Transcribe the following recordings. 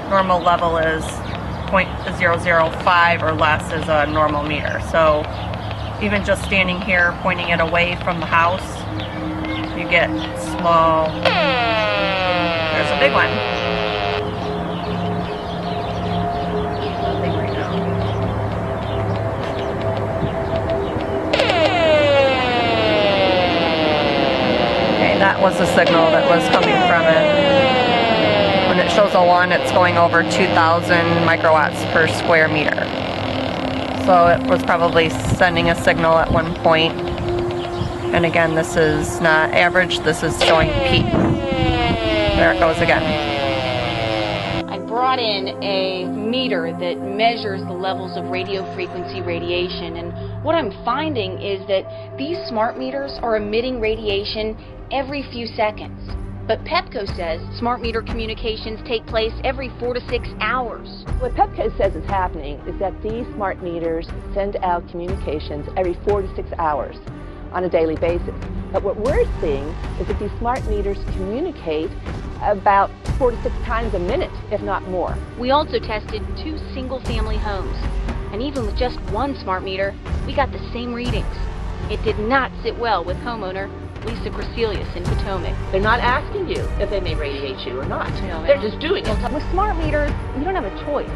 normal level is 0.005 or less is a normal meter. So even just standing here pointing it away from the house, you get small. There's a big one. Nothing right now. Okay, that was the signal that was coming from it. When it shows a 1, it's going over 2,000 microwatts per square meter. So it was probably sending a signal at one point. And again, this is not average, this is showing peak. There it goes again. I brought in a meter that measures the levels of radio frequency radiation, and what I'm finding is that these smart meters are emitting radiation every few seconds. But Pepco says smart meter communications take place every 4 to 6 hours. What Pepco says is happening is that these smart meters send out communications every 4 to 6 hours on a daily basis. But what we're seeing is that these smart meters communicate about 4 to 6 times a minute, if not more. We also tested 2 single-family homes, and even with just one smart meter, we got the same readings. It did not sit well with homeowner Lisa Gracilius in Potomac. They're not asking you if they may radiate you or not. No, they're just doing it. With smart meters, you don't have a choice.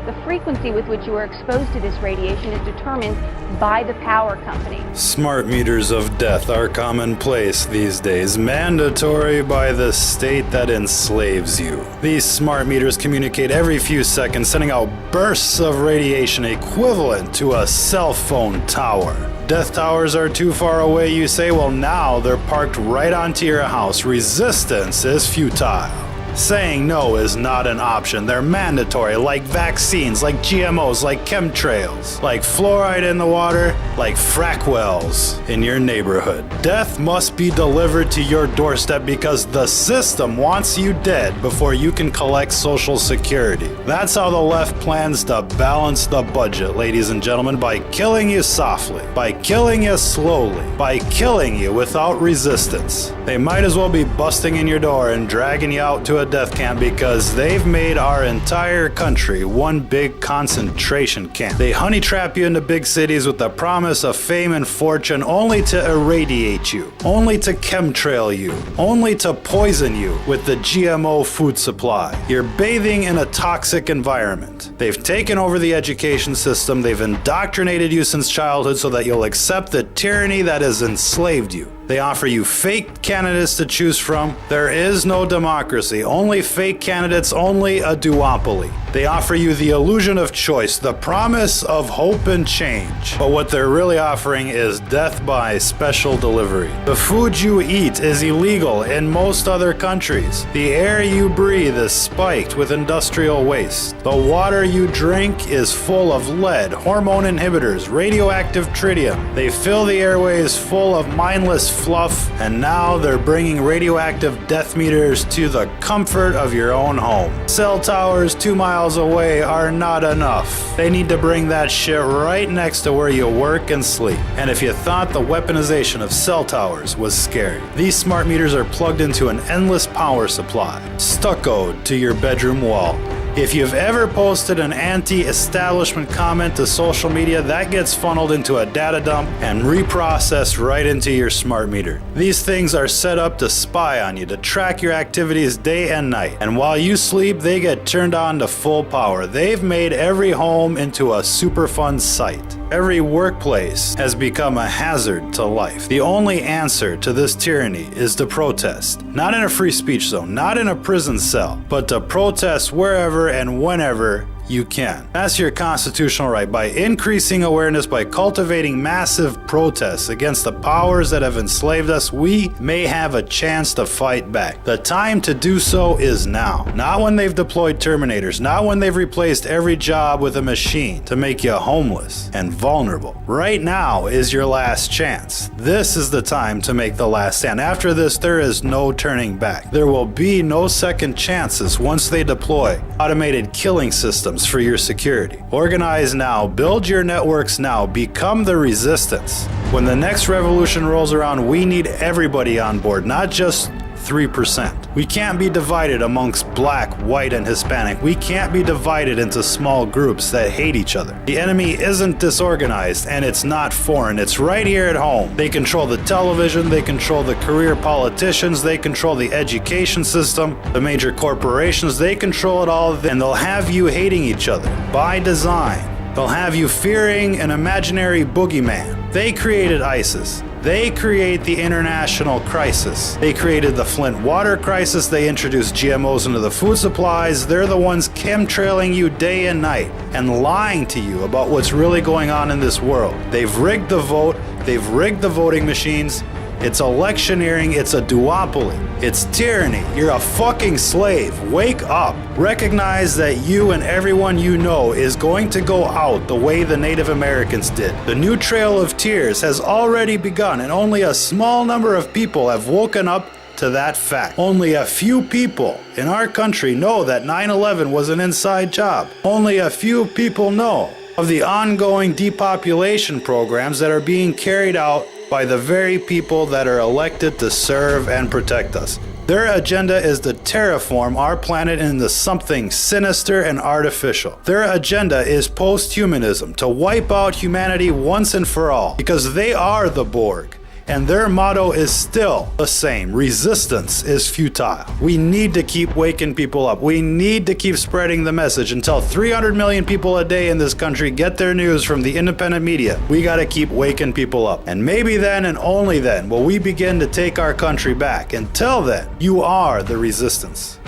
The frequency with which you are exposed to this radiation is determined by the power company. Smart meters of death are commonplace these days, mandatory by the state that enslaves you. These smart meters communicate every few seconds, sending out bursts of radiation equivalent to a cell phone tower. Death towers are too far away, you say? Well, now they're parked right onto your house. Resistance is futile. Saying no is not an option. They're mandatory, like vaccines, like GMOs, like chemtrails, like fluoride in the water, like frack wells in your neighborhood. Death must be delivered to your doorstep because the system wants you dead before you can collect Social Security. That's how the left plans to balance the budget, ladies and gentlemen, by killing you softly, by killing you slowly, by killing you without resistance. They might as well be busting in your door and dragging you out to a death camp because they've made our entire country one big concentration camp. They honey trap you into big cities with the promise of fame and fortune, only to irradiate you, only to chemtrail you, only to poison you with the GMO food supply. You're bathing in a toxic environment. They've taken over the education system. They've indoctrinated you since childhood so that you'll accept the tyranny that has enslaved you. They offer you fake candidates to choose from. There is no democracy, only fake candidates, only a duopoly. They offer you the illusion of choice, the promise of hope and change. But what they're really offering is death by special delivery. The food you eat is illegal in most other countries. The air you breathe is spiked with industrial waste. The water you drink is full of lead, hormone inhibitors, radioactive tritium. They fill the airways full of mindless fluff, and now they're bringing radioactive death meters to the comfort of your own home. Cell towers 2 miles away are not enough. They need to bring that shit right next to where you work and sleep. And if you thought the weaponization of cell towers was scary, these smart meters are plugged into an endless power supply, stuccoed to your bedroom wall. If you've ever posted an anti-establishment comment to social media, that gets funneled into a data dump and reprocessed right into your smart meter. These things are set up to spy on you, to track your activities day and night. And while you sleep, they get turned on to full power. They've made every home into a Superfund site. Every workplace has become a hazard to life. The only answer to this tyranny is to protest. Not in a free speech zone, not in a prison cell, but to protest wherever and whenever you can. That's your constitutional right. By increasing awareness, by cultivating massive protests against the powers that have enslaved us, we may have a chance to fight back. The time to do so is now. Not when they've deployed Terminators, not when they've replaced every job with a machine to make you homeless and vulnerable. Right now is your last chance. This is the time to make the last stand. After this, there is no turning back. There will be no second chances once they deploy automated killing systems for your security. Organize now, build your networks now, become the resistance. When the next revolution rolls around, we need everybody on board, not just 3%. We can't be divided amongst black, white, and Hispanic. We can't be divided into small groups that hate each other. The enemy isn't disorganized, and it's not foreign. It's right here at home. They control the television, they control the career politicians, they control the education system, the major corporations, they control it all, and they'll have you hating each other by design. They'll have you fearing an imaginary boogeyman. They created ISIS. They create the international crisis. They created the Flint water crisis. They introduced GMOs into the food supplies. They're the ones chemtrailing you day and night and lying to you about what's really going on in this world. They've rigged the vote. They've rigged the voting machines. It's electioneering. It's a duopoly. It's tyranny. You're a fucking slave. Wake up. Recognize that you and everyone you know is going to go out the way the Native Americans did. The new trail of tears has already begun, and only a small number of people have woken up to that fact. Only a few people in our country know that 9/11 was an inside job. Only a few people know of the ongoing depopulation programs that are being carried out by the very people that are elected to serve and protect us. Their agenda is to terraform our planet into something sinister and artificial. Their agenda is post-humanism, to wipe out humanity once and for all, because they are the Borg. And their motto is still the same. Resistance is futile. We need to keep waking people up. We need to keep spreading the message until 300 million people a day in this country get their news from the independent media. We gotta keep waking people up. And maybe then and only then will we begin to take our country back. Until then, you are the resistance.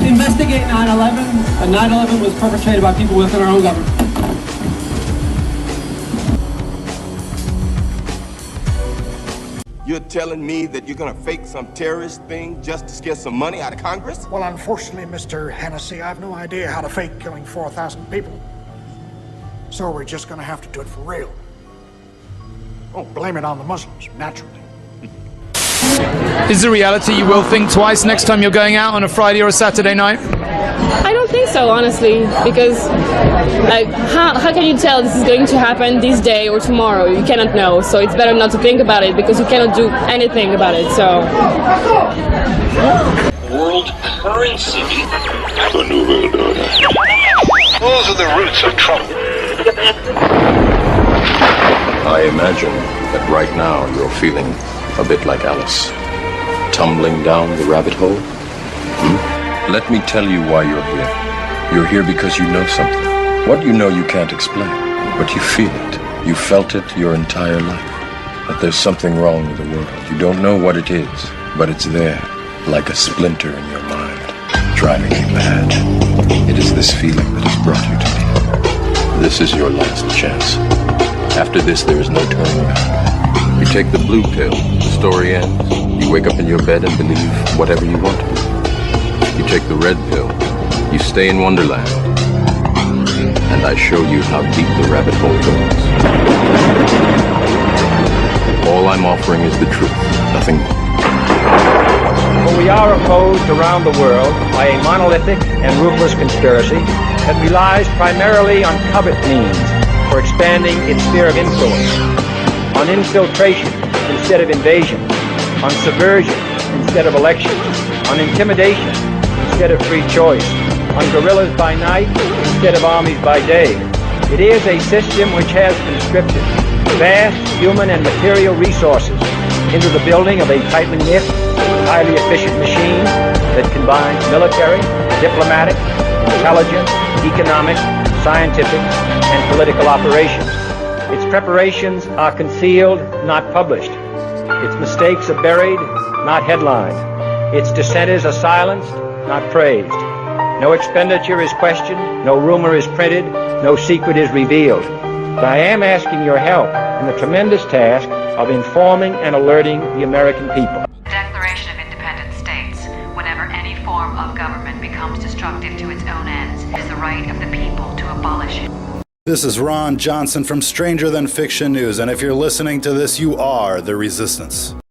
Investigate 9/11, and 9/11 was perpetrated by people within our own government. You're telling me that you're gonna fake some terrorist thing just to get some money out of Congress? Well, unfortunately, Mr. Hennessy, I have no idea how to fake killing 4,000 people. So we're just gonna have to do it for real. Oh, blame it on the Muslims, naturally. Is the reality you will think twice next time you're going out on a Friday or a Saturday night? I don't think so, honestly, because like, how can you tell this is going to happen this day or tomorrow? You cannot know, so it's better not to think about it because you cannot do anything about it, so. World currency. The New World Order. Those are the roots of trouble. I imagine that right now you're feeling a bit like Alice, tumbling down the rabbit hole. Let me tell you why you're here. You're here because you know something. What you know you can't explain, but you feel it. You felt it your entire life. That there's something wrong with the world. You don't know what it is, but it's there, like a splinter in your mind, driving you mad. It is this feeling that has brought you to me. This is your last chance. After this, there is no turning back. You take the blue pill, the story ends. You wake up in your bed and believe whatever you want to. You take the red pill, you stay in Wonderland, and I show you how deep the rabbit hole goes. All I'm offering is the truth, nothing more. For we are opposed around the world by a monolithic and ruthless conspiracy that relies primarily on covert means for expanding its sphere of influence, on infiltration instead of invasion, on subversion instead of elections, on intimidation instead of free choice, on guerrillas by night instead of armies by day. It is a system which has conscripted vast human and material resources into the building of a tightly knit, highly efficient machine that combines military, diplomatic, intelligence, economic, scientific, and political operations. Its preparations are concealed, not published. Its mistakes are buried, not headlined. Its dissenters are silenced, not praised. No expenditure is questioned, no rumor is printed, no secret is revealed. But I am asking your help in the tremendous task of informing and alerting the American people. The Declaration of Independent States, whenever any form of government becomes destructive to its own ends, is the right of the people to abolish it. This is Ron Johnson from Stranger Than Fiction News, and if you're listening to this, you are the resistance.